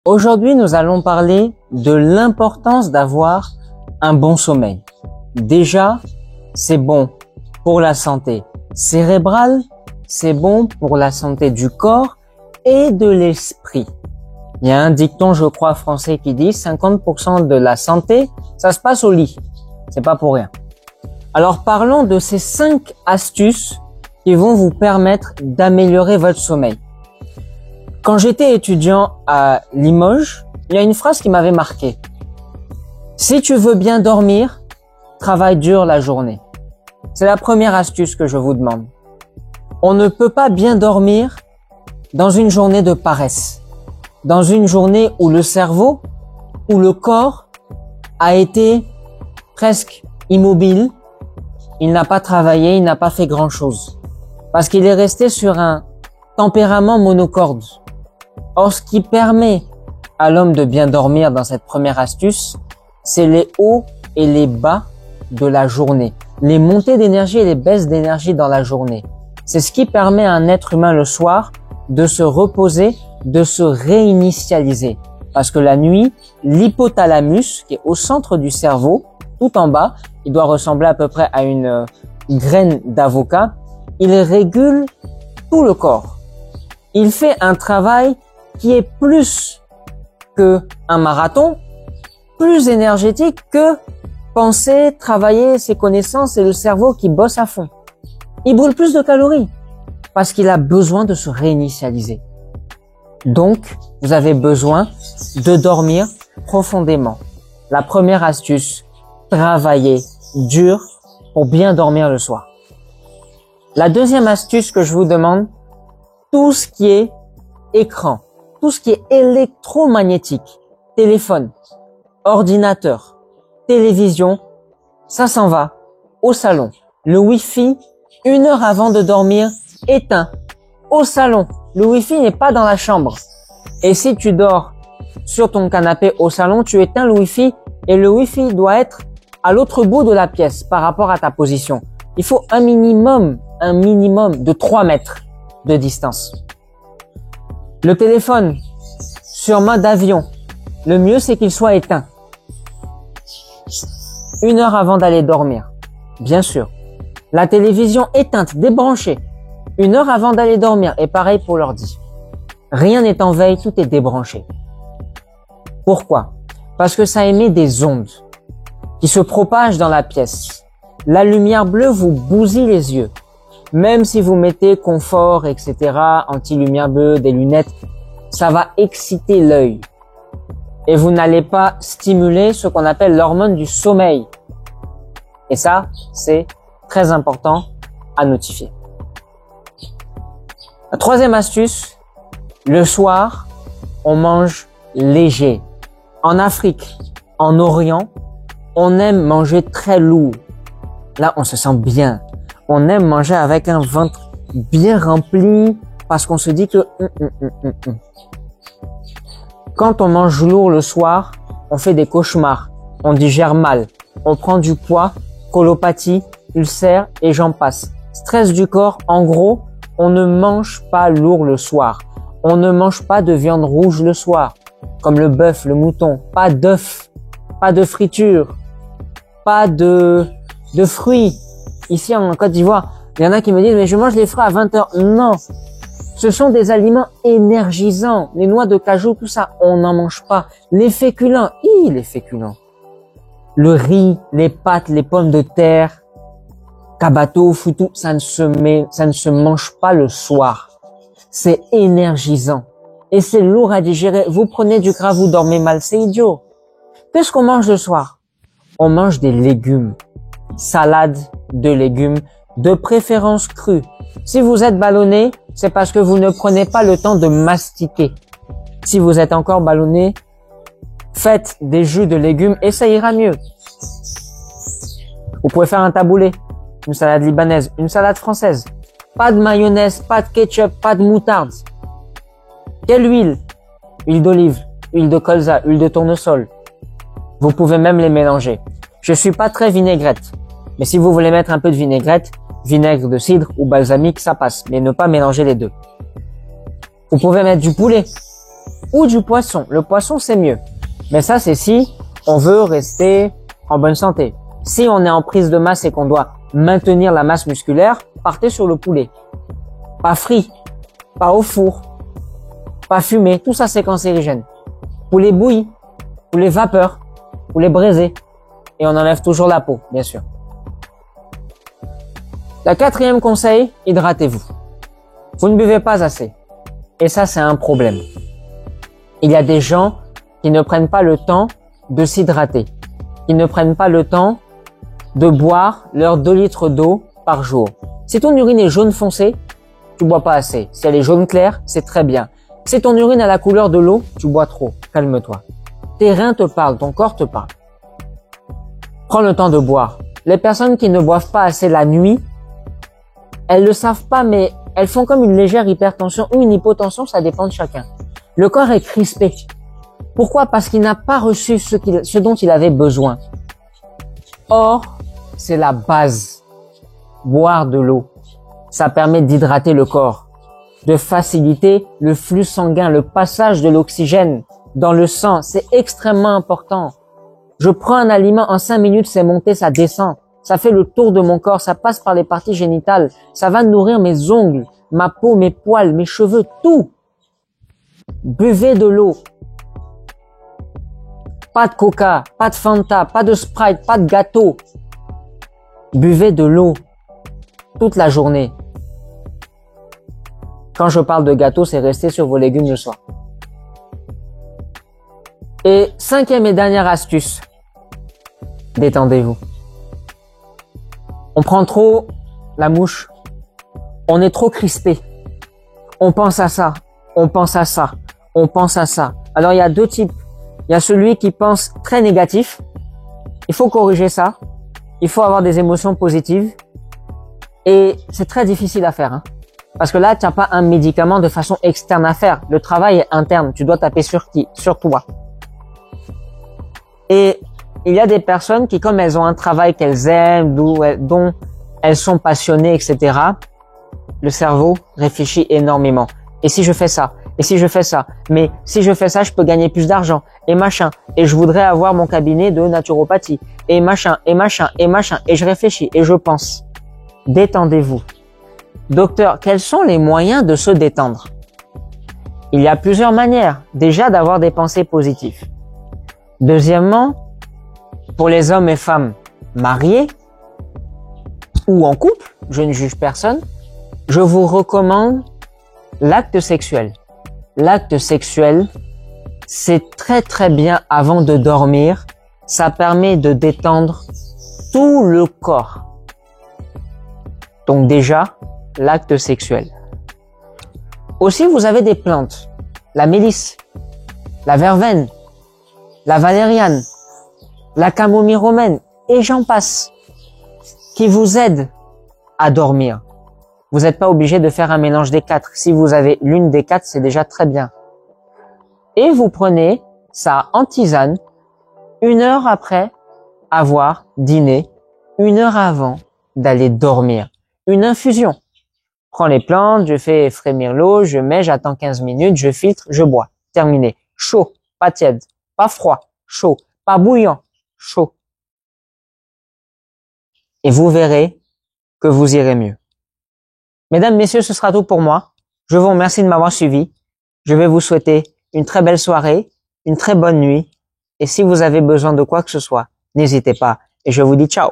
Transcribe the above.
Aujourd'hui, nous allons parler de l'importance d'avoir un bon sommeil. Déjà, c'est bon pour la santé cérébrale, c'est bon pour la santé du corps et de l'esprit. Il y a un dicton, je crois, français qui dit 50% de la santé, ça se passe au lit. C'est pas pour rien. Alors parlons de ces 5 astuces qui vont vous permettre d'améliorer votre sommeil. Quand j'étais étudiant à Limoges, il y a une phrase qui m'avait marqué. Si tu veux bien dormir, travaille dur la journée. C'est la première astuce que je vous demande. On ne peut pas bien dormir dans une journée de paresse, dans une journée où le cerveau, où le corps a été presque immobile, il n'a pas travaillé, il n'a pas fait grand-chose, parce qu'il est resté sur un tempérament monocorde. Or, ce qui permet à l'homme de bien dormir dans cette première astuce, c'est les hauts et les bas de la journée, les montées d'énergie et les baisses d'énergie dans la journée. C'est ce qui permet à un être humain le soir de se reposer, de se réinitialiser. Parce que la nuit, l'hypothalamus, qui est au centre du cerveau, tout en bas, il doit ressembler à peu près à une graine d'avocat, il régule tout le corps. Il fait un travail qui est plus que un marathon, plus énergétique que penser, travailler ses connaissances et le cerveau qui bosse à fond. Il brûle plus de calories parce qu'il a besoin de se réinitialiser. Donc, vous avez besoin de dormir profondément. La première astuce, travailler dur pour bien dormir le soir. La deuxième astuce que je vous demande, tout ce qui est écran, tout ce qui est électromagnétique, téléphone, ordinateur, télévision, ça s'en va au salon. Le Wi-Fi, 1 heure avant de dormir, éteint au salon. Le Wi-Fi n'est pas dans la chambre. Et si tu dors sur ton canapé au salon, tu éteins le Wi-Fi et le Wi-Fi doit être à l'autre bout de la pièce par rapport à ta position. Il faut un minimum de 3 mètres de distance. Le téléphone sur mode avion, le mieux c'est qu'il soit éteint. 1 heure avant d'aller dormir, bien sûr. La télévision éteinte, débranchée, 1 heure avant d'aller dormir, et pareil pour l'ordi. Rien n'est en veille, tout est débranché. Pourquoi? Parce que ça émet des ondes qui se propagent dans la pièce. La lumière bleue vous bousille les yeux. Même si vous mettez confort, etc., anti-lumière bleue, des lunettes, ça va exciter l'œil. Et vous n'allez pas stimuler ce qu'on appelle l'hormone du sommeil. Et ça, c'est très important à notifier. La troisième astuce, le soir, on mange léger. En Afrique, en Orient, on aime manger très lourd. Là, on se sent bien. On aime manger avec un ventre bien rempli parce qu'on se dit que Quand on mange lourd le soir, on fait des cauchemars, on digère mal, on prend du poids, colopathie, ulcère et j'en passe. Stress du corps, en gros, on ne mange pas lourd le soir. On ne mange pas de viande rouge le soir, comme le bœuf, le mouton, pas d'œufs, pas de friture, pas de fruits. Ici en Côte d'Ivoire, il y en a qui me disent mais je mange les fruits à 20h. Non, ce sont des aliments énergisants. Les noix de cajou, tout ça, on n'en mange pas. Les féculents, les féculents. Le riz, les pâtes, les pommes de terre, kabato, foutou, ça ne se mange pas le soir. C'est énergisant. Et c'est lourd à digérer. Vous prenez du gras, vous dormez mal, c'est idiot. Qu'est-ce qu'on mange le soir? On mange des légumes. Salade de légumes, de préférence crus. Si vous êtes ballonné, c'est parce que vous ne prenez pas le temps de mastiquer. Si vous êtes encore ballonné, faites des jus de légumes et ça ira mieux. Vous pouvez faire un taboulé, une salade libanaise, une salade française. Pas de mayonnaise, pas de ketchup, pas de moutarde. Quelle huile? Huile d'olive, huile de colza, huile de tournesol. Vous pouvez même les mélanger. Je suis pas très vinaigrette, mais si vous voulez mettre un peu de vinaigrette, vinaigre de cidre ou balsamique, ça passe, mais ne pas mélanger les deux. Vous pouvez mettre du poulet, ou du poisson. Le poisson, c'est mieux. Mais ça, c'est si on veut rester en bonne santé. Si on est en prise de masse et qu'on doit maintenir la masse musculaire, partez sur le poulet. Pas frit, pas au four, pas fumé. Tout ça, c'est cancérigène. Poulet bouilli, poulet vapeur, poulet braisé. Et on enlève toujours la peau, bien sûr. Le 4e conseil, hydratez-vous. Vous ne buvez pas assez. Et ça, c'est un problème. Il y a des gens qui ne prennent pas le temps de s'hydrater, qui ne prennent pas le temps de boire leurs 2 litres d'eau par jour. Si ton urine est jaune foncé, tu bois pas assez. Si elle est jaune clair, c'est très bien. Si ton urine a la couleur de l'eau, tu bois trop. Calme-toi. Tes reins te parlent, ton corps te parle. Prends le temps de boire. Les personnes qui ne boivent pas assez la nuit, elles le savent pas, mais elles font comme une légère hypertension ou une hypotension, ça dépend de chacun. Le corps est crispé. Pourquoi? Parce qu'il n'a pas reçu ce dont il avait besoin. Or, c'est la base. Boire de l'eau. Ça permet d'hydrater le corps, de faciliter le flux sanguin, le passage de l'oxygène dans le sang. C'est extrêmement important. Je prends un aliment, en 5 minutes, c'est monté, ça descend. Ça fait le tour de mon corps, ça passe par les parties génitales. Ça va nourrir mes ongles, ma peau, mes poils, mes cheveux, tout. Buvez de l'eau. Pas de coca, pas de Fanta, pas de Sprite, pas de gâteau. Buvez de l'eau toute la journée. Quand je parle de gâteau, c'est rester sur vos légumes le soir. Et 5e et dernière astuce, détendez-vous. On prend trop la mouche. On est trop crispé. On pense à ça. On pense à ça. On pense à ça. Alors, il y a 2 types. Il y a celui qui pense très négatif. Il faut corriger ça. Il faut avoir des émotions positives. Et c'est très difficile à faire, hein. Parce que là, tu n'as pas un médicament de façon externe à faire. Le travail est interne. Tu dois taper sur qui? Sur toi. Et il y a des personnes qui, comme elles ont un travail qu'elles aiment, dont elles sont passionnées, etc., le cerveau réfléchit énormément. Et si je fais ça? Et si je fais ça? Mais si je fais ça, je peux gagner plus d'argent. Et machin. Et je voudrais avoir mon cabinet de naturopathie. Et machin, et machin, et machin. Et je réfléchis et je pense. Détendez-vous. Docteur, quels sont les moyens de se détendre? Il y a plusieurs manières. Déjà, d'avoir des pensées positives. Deuxièmement, pour les hommes et femmes mariés ou en couple, je ne juge personne, je vous recommande l'acte sexuel. L'acte sexuel, c'est très très bien avant de dormir. Ça permet de détendre tout le corps. Donc déjà, l'acte sexuel. Aussi, vous avez des plantes. La mélisse, la verveine, la valériane, la camomille romaine, et j'en passe, qui vous aident à dormir. Vous n'êtes pas obligé de faire un mélange des 4. Si vous avez l'une des 4, c'est déjà très bien. Et vous prenez ça en tisane, 1 heure après avoir dîné, 1 heure avant d'aller dormir. Une infusion. Je prends les plantes, je fais frémir l'eau, je mets, j'attends 15 minutes, je filtre, je bois. Terminé. Chaud, pas tiède, pas froid, chaud, pas bouillant, chaud. Et vous verrez que vous irez mieux. Mesdames, messieurs, ce sera tout pour moi. Je vous remercie de m'avoir suivi. Je vais vous souhaiter une très belle soirée, une très bonne nuit. Et si vous avez besoin de quoi que ce soit, n'hésitez pas. Et je vous dis ciao.